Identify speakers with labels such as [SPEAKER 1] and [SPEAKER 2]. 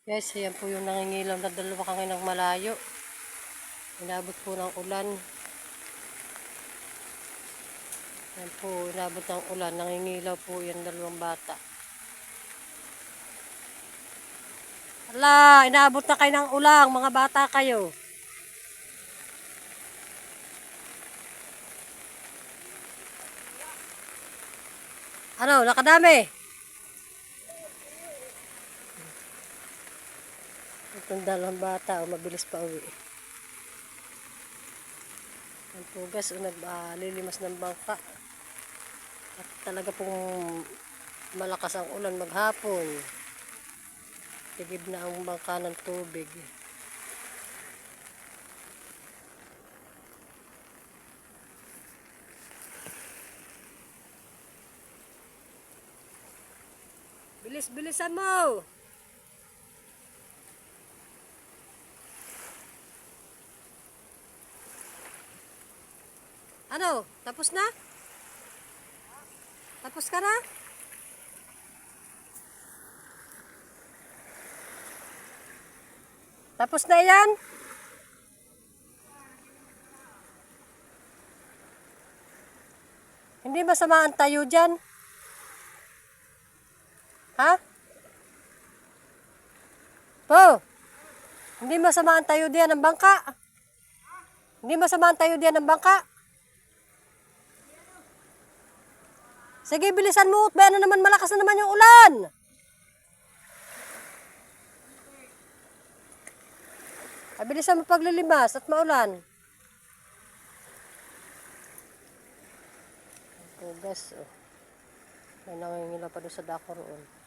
[SPEAKER 1] Guys, yan po yung nangingilaw na dalawa kami ng malayo. Inabot po ng ulan. Yan po, inabot ng ulan. Nangingilaw po yung dalawang bata. Ala, inabot na kayo ng ulan, mga bata kayo. Ano, nakadami? Itong dalawang bata, mabilis pa uwi. Ang pugas, naglilimas ng bangka. At talaga pong malakas ang ulan maghapon. Tigib na ang bangka ng tubig. Bilis-bilisan mo! Ano? Tapos na? Tapos ka na? Tapos na yan? Hindi masama ang tayo dyan? Ha? Po? Hindi masama ang tayo diyan ng bangka? Hindi masama ang tayo diyan ng bangka? Sige, bilisan mo. Baya na naman, malakas na naman yung ulan. Bilisan mo paglilimas at maulan. Pugas, oh. May nangingila pa doon sa dako roon.